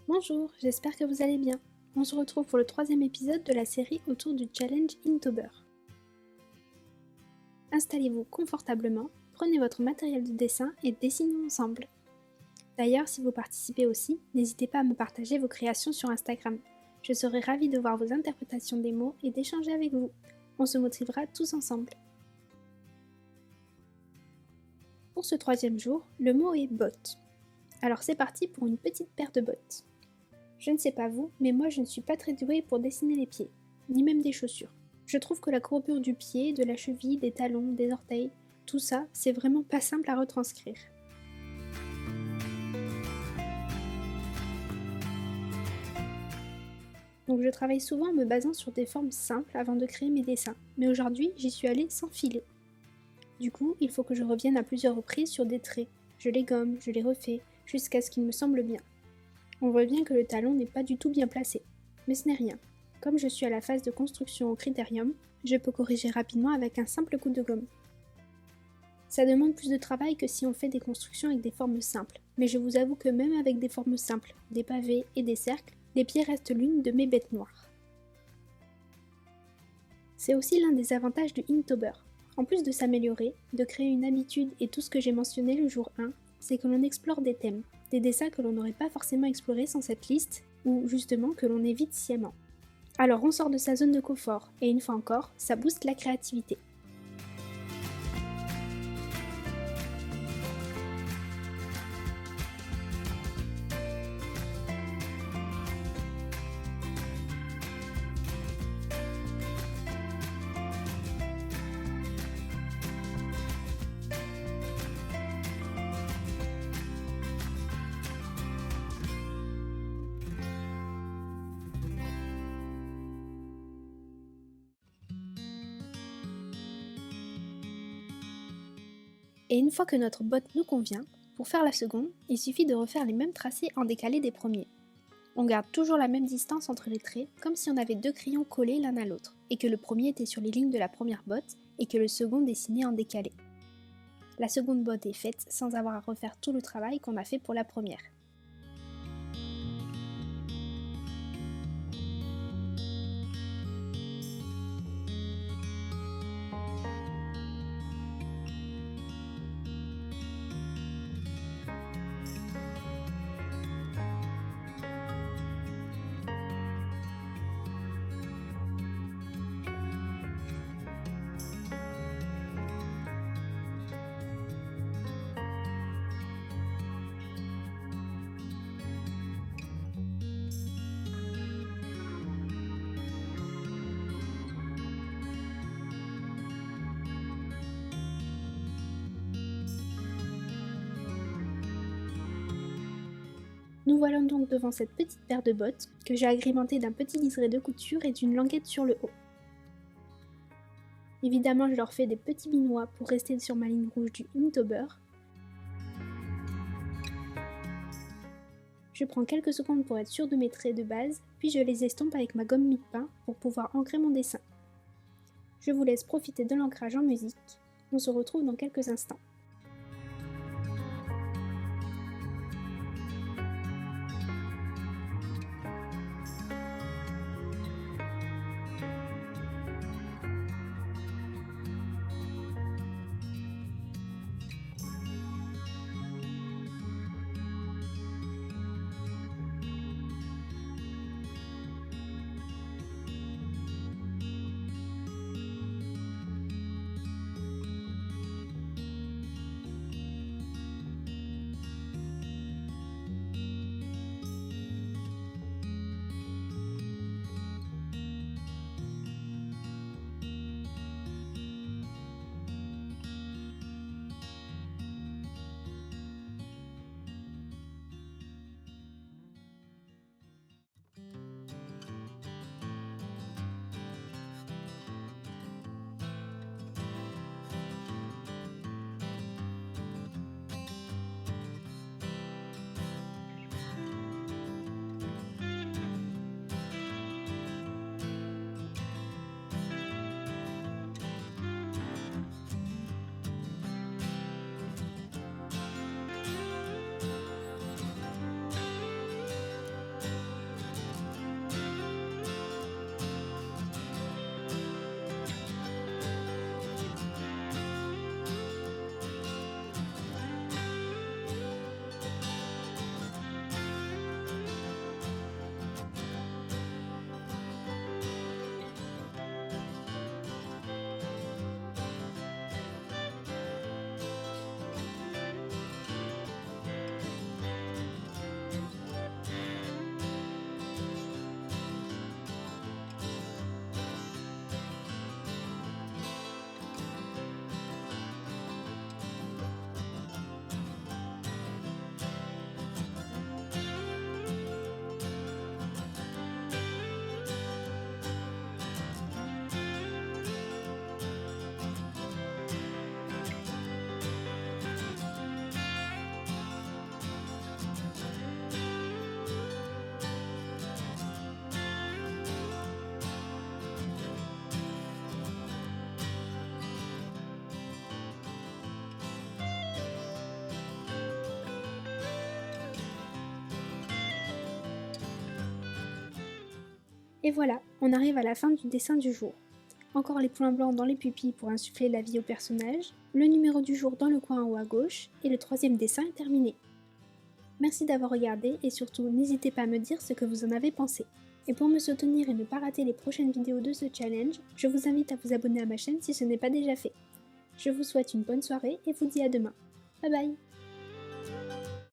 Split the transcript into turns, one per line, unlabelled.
Bonjour, j'espère que vous allez bien. On se retrouve pour le troisième épisode de la série autour du challenge Inktober. Installez-vous confortablement, prenez votre matériel de dessin et dessinons ensemble. D'ailleurs, si vous participez aussi, n'hésitez pas à me partager vos créations sur Instagram. Je serai ravie de voir vos interprétations des mots et d'échanger avec vous. On se motivera tous ensemble. Pour ce troisième jour, le mot est botte. Alors c'est parti pour une petite paire de bottes. Je ne sais pas vous, mais moi je ne suis pas très douée pour dessiner les pieds, ni même des chaussures. Je trouve que la courbure du pied, de la cheville, des talons, des orteils, tout ça, c'est vraiment pas simple à retranscrire. Donc je travaille souvent en me basant sur des formes simples avant de créer mes dessins, mais aujourd'hui j'y suis allée sans filet. Du coup, il faut que je revienne à plusieurs reprises sur des traits. Je les gomme, je les refais, jusqu'à ce qu'ils me semblent bien. On voit bien que le talon n'est pas du tout bien placé. Mais ce n'est rien. Comme je suis à la phase de construction au critérium, je peux corriger rapidement avec un simple coup de gomme. Ça demande plus de travail que si on fait des constructions avec des formes simples, mais je vous avoue que même avec des formes simples, des pavés et des cercles, les pieds restent l'une de mes bêtes noires. C'est aussi l'un des avantages du Inktober. En plus de s'améliorer, de créer une habitude et tout ce que j'ai mentionné le jour 1, c'est que l'on explore des thèmes, des dessins que l'on n'aurait pas forcément explorés sans cette liste, ou justement que l'on évite sciemment. Alors on sort de sa zone de confort, et une fois encore, ça booste la créativité. Et une fois que notre botte nous convient, pour faire la seconde, il suffit de refaire les mêmes tracés en décalé des premiers. On garde toujours la même distance entre les traits, comme si on avait deux crayons collés l'un à l'autre, et que le premier était sur les lignes de la première botte, et que le second dessinait en décalé. La seconde botte est faite sans avoir à refaire tout le travail qu'on a fait pour la première. Nous voilà donc devant cette petite paire de bottes que j'ai agrémentée d'un petit liseré de couture et d'une languette sur le haut. Évidemment, je leur fais des petits binois pour rester sur ma ligne rouge du Inktober. Je prends quelques secondes pour être sûre de mes traits de base, puis je les estompe avec ma gomme mie-de-pain pour pouvoir ancrer mon dessin. Je vous laisse profiter de l'ancrage en musique. On se retrouve dans quelques instants. Et voilà, on arrive à la fin du dessin du jour. Encore les points blancs dans les pupilles pour insuffler la vie au personnage, le numéro du jour dans le coin en haut à gauche, et le troisième dessin est terminé. Merci d'avoir regardé et surtout n'hésitez pas à me dire ce que vous en avez pensé. Et pour me soutenir et ne pas rater les prochaines vidéos de ce challenge, je vous invite à vous abonner à ma chaîne si ce n'est pas déjà fait. Je vous souhaite une bonne soirée et vous dis à demain. Bye bye!